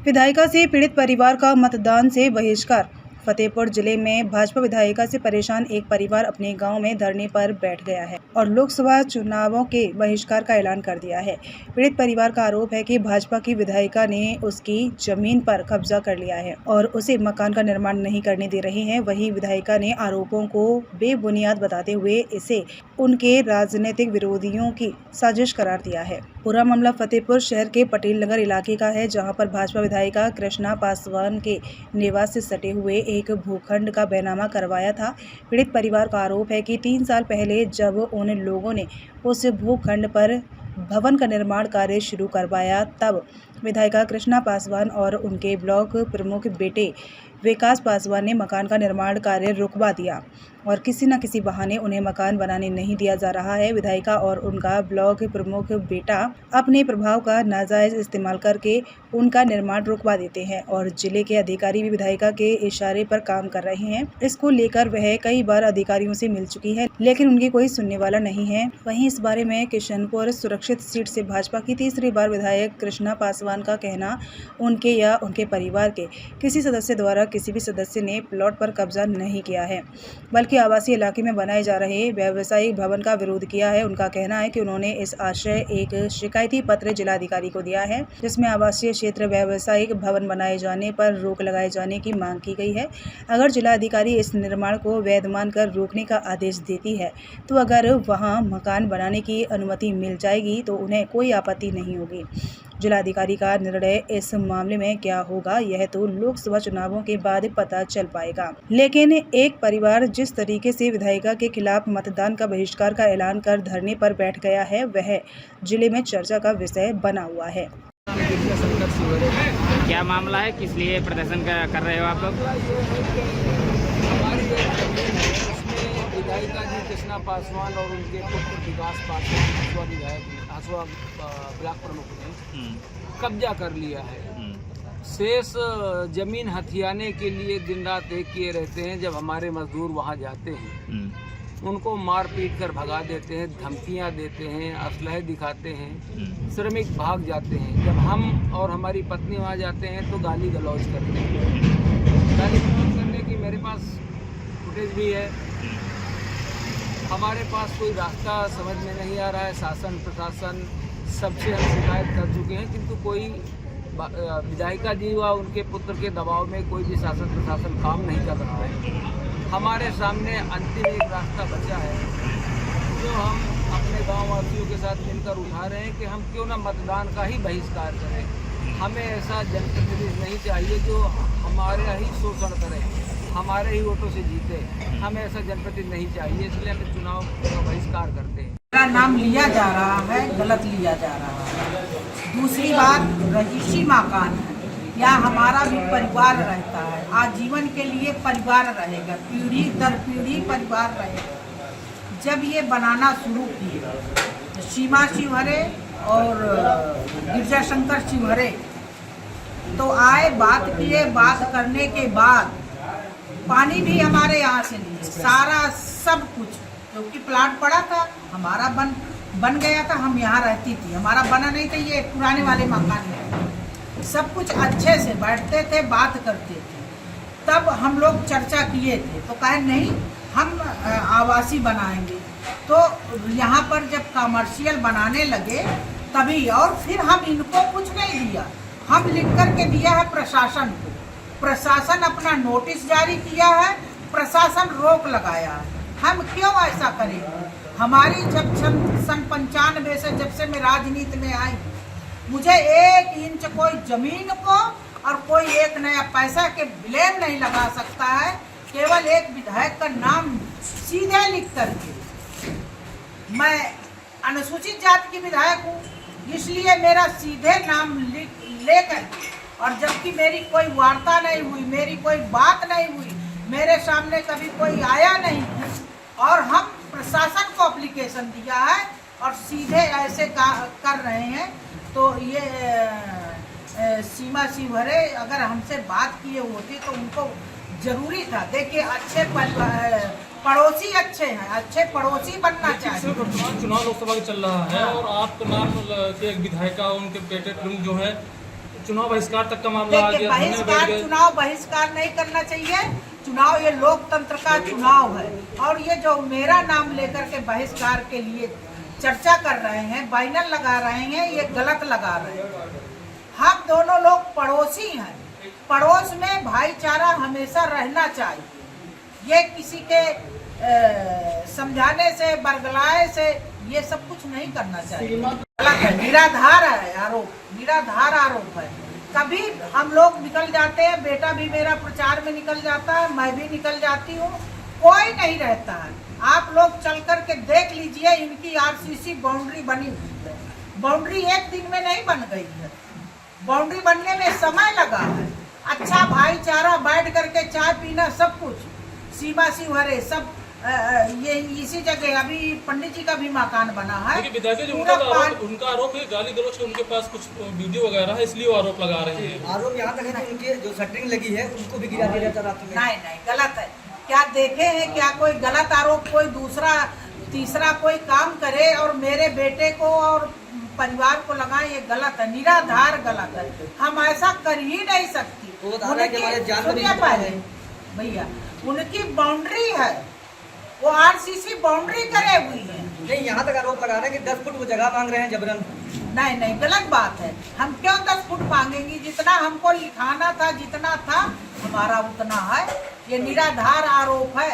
विधायिका से पीड़ित परिवार का मतदान से बहिष्कार। फतेहपुर जिले में भाजपा विधायिका से परेशान एक परिवार अपने गांव में धरने पर बैठ गया है और लोकसभा चुनावों के बहिष्कार का ऐलान कर दिया है। पीड़ित परिवार का आरोप है कि भाजपा की विधायिका ने उसकी जमीन पर कब्जा कर लिया है और उसे मकान का निर्माण नहीं करने दे रही है। वहीं विधायिका ने आरोपों को बेबुनियाद बताते हुए इसे उनके राजनीतिक विरोधियों की साजिश करार दिया है। पूरा मामला फतेहपुर शहर के पटेल नगर इलाके का है, जहां पर भाजपा विधायिका कृष्णा पासवान के निवास से सटे हुए एक भूखंड का बैनामा करवाया था। पीड़ित परिवार का आरोप है कि 3 साल पहले जब उन लोगों ने उस भूखंड पर भवन का निर्माण कार्य शुरू करवाया, तब विधायिका कृष्णा पासवान और उनके ब्लॉक प्रमुख बेटे विकास पासवान ने मकान का निर्माण कार्य रुकवा दिया और किसी न किसी बहाने उन्हें मकान बनाने नहीं दिया जा रहा है। विधायिका और उनका ब्लॉक प्रमुख बेटा अपने प्रभाव का नाजायज इस्तेमाल करके उनका निर्माण रुकवा देते हैं और जिले के अधिकारी भी विधायिका के इशारे पर काम कर रहे हैं। इसको लेकर वह कई बार अधिकारियों से मिल चुकी है, लेकिन उनकी कोई सुनने वाला नहीं है। वहीं इस बारे में किशनपुर सुरक्षित सीट से भाजपा की तीसरी बार विधायक कृष्णा पासवान का कहना, उनके या उनके परिवार के किसी सदस्य द्वारा किसी भी सदस्य ने प्लॉट पर कब्जा नहीं किया है, बल्कि आवासीय इलाके में बनाए जा रहे व्यावसायिक भवन का विरोध किया है। उनका कहना है कि उन्होंने इस आशय एक शिकायती पत्र जिलाधिकारी को दिया है, जिसमें आवासीय क्षेत्र व्यावसायिक भवन बनाए जाने पर रोक लगाए जाने की मांग की गई है। अगर जिलाधिकारी इस निर्माण को वैध मानकर रोकने का आदेश देती है, तो अगर वहां मकान बनाने की अनुमति मिल जाएगी तो उन्हें कोई आपत्ति नहीं होगी। जिलाधिकारी का निर्णय इस मामले में क्या होगा, यह तो लोकसभा चुनावों के बाद पता चल पाएगा। लेकिन एक परिवार जिस तरीके से विधायिका के खिलाफ मतदान का बहिष्कार का ऐलान कर धरने पर बैठ गया है, वह जिले में चर्चा का विषय बना हुआ है। क्या मामला है, किस लिए प्रदर्शन कर रहे हो आप लोग? विधायिका जी कृष्णा पासवान और उनके पुत्र विकास पासवान विधायक ब्लॉक प्रमुख ने कब्जा कर लिया है। शेष जमीन हथियाने के लिए दिन रात एक किए रहते हैं। जब हमारे मजदूर वहां जाते हैं, उनको मार पीट कर भगा देते हैं, धमकियां देते हैं, असलहे दिखाते हैं, श्रमिक भाग जाते हैं। जब हम और हमारी पत्नी वहां जाते हैं तो गाली गलौज करते हैं। गाली गलौज करने की मेरे पास फुटेज भी है। हमारे पास कोई रास्ता समझ में नहीं आ रहा है। शासन प्रशासन सबसे हम शिकायत कर चुके हैं, किंतु कोई विधायिका जी व उनके पुत्र के दबाव में कोई भी शासन प्रशासन काम नहीं कर रहा है। हमारे सामने अंतिम एक रास्ता बचा है, जो हम अपने गाँव वासियों के साथ मिलकर उठा रहे हैं कि हम क्यों ना मतदान का ही बहिष्कार करें। हमें ऐसा जनप्रतिनिधि नहीं चाहिए जो हमारे ही शोषण करे, हमारे ही वोटों से जीते। हमें ऐसा जनप्रतिनिधि नहीं चाहिए, इसलिए हम चुनाव का बहिष्कार करते हैं। मेरा नाम लिया जा रहा है, गलत लिया जा रहा है। दूसरी बात, रजिस्ट्री मकान है, या हमारा भी परिवार रहता है, आजीवन के लिए परिवार रहेगा, पीढ़ी दर पीढ़ी परिवार रहेगा। जब ये बनाना शुरू किए सीमा शिवहरे और गिरजा शंकर शिवहरे, तो आए बात किए। बात करने के बाद पानी भी हमारे यहाँ से नहीं, सारा सब कुछ, क्योंकि प्लाट पड़ा था, हमारा बन गया था, हम यहाँ रहती थी, हमारा बना नहीं था, ये पुराने वाले मकान में सब कुछ अच्छे से बैठते थे, बात करते थे। तब हम लोग चर्चा किए थे, तो कहे नहीं हम आवासीय बनाएंगे। तो यहाँ पर जब कमर्शियल बनाने लगे तभी, और फिर हम इनको कुछ नहीं दिया, हम लिख करके दिया है प्रशासन को। प्रशासन अपना नोटिस जारी किया है, प्रशासन रोक लगाया है। हम क्यों ऐसा करेंगे? हमारी जब सन 95 से, जब से मैं राजनीति में आई, मुझे 1 इंच कोई जमीन को और कोई एक नया पैसा के ब्लेम नहीं लगा सकता है। केवल एक विधायक का नाम सीधे लिख करके, मैं अनुसूचित जाति की विधायक हूँ, इसलिए मेरा सीधे नाम लेकर, और जबकि मेरी कोई वार्ता नहीं हुई, मेरी कोई बात नहीं हुई, मेरे सामने कभी कोई आया नहीं, और हम प्रशासन को एप्लीकेशन दिया है और सीधे ऐसे कर रहे हैं। तो ये सीमा शिवहरे अगर हमसे बात किए होती तो उनको जरूरी था। देखिए, अच्छे पड़ोसी अच्छे हैं, अच्छे पड़ोसी बनना चाहिए। चुनाव लोकसभा का चल रहा है और आपका नाम के विधायिका उनके बेटे प्रमुख जो है चुनाव बहिष्कार तक का मामला आ देखिए, गया, धरने में बैठ बहिष्कार गए। चुनाव बहिष्कार नहीं करना चाहिए। चुनाव ये लोकतंत्र का चुनाव है, और ये जो मेरा नाम लेकर के बहिष्कार के लिए चर्चा कर रहे हैं, बैनर लगा रहे हैं, ये गलत लगा रहे हैं। हम दोनों लोग पड़ोसी हैं, पड़ोस में भाईचारा हमेशा रहना चाहिए। ये किसी के समझाने से, बरगलाए से ये सब कुछ नहीं करना चाहिए। गलत है, निराधार है आरोप, निराधार आरोप है। कभी हम लोग निकल जाते हैं, बेटा भी मेरा प्रचार में निकल जाता है, मैं भी निकल जाती हूँ, कोई नहीं रहता है। आप लोग चल कर के देख लीजिए, इनकी आरसीसी बाउंड्री बनी हुई है। बाउंड्री एक दिन में नहीं बन गई है, बाउंड्री बनने में समय लगा है। अच्छा भाईचारा, बैठ करके चाय पीना, सब कुछ सीमा शिवहरे सब ये इसी जगह। अभी पंडित जी का भी मकान बना है। देखिए विधायक जी, उनका आरोप है गाली गलौज के, उनके पास कुछ वीडियो वगैरह है, इसलिए वो आरोप लगा रहे हैं। आरोप यहाँ तक है कि उनके जो शटरिंग लगी है उनको भी गिरा दिया जाता रात में। नहीं, गलत है। क्या देखे हैं, क्या कोई गलत आरोप कोई दूसरा तीसरा कोई काम करे और मेरे बेटे को और परिवार को लगाए, ये गलत है, निराधार गलत है। हम ऐसा कर ही नहीं सकती। सुनिए पहले भैया, उनकी बाउंड्री है, वो आरसीसी बाउंड्री करे हुई है। नहीं, यहाँ तक आरोप लगा रहे हैं कि 10 फुट वो जगह मांग रहे हैं जबरन। नहीं, गलत बात है। हम क्यों 10 फुट मांगेंगी? जितना हमको लिखाना था, जितना था हमारा उतना है। ये निराधार आरोप है।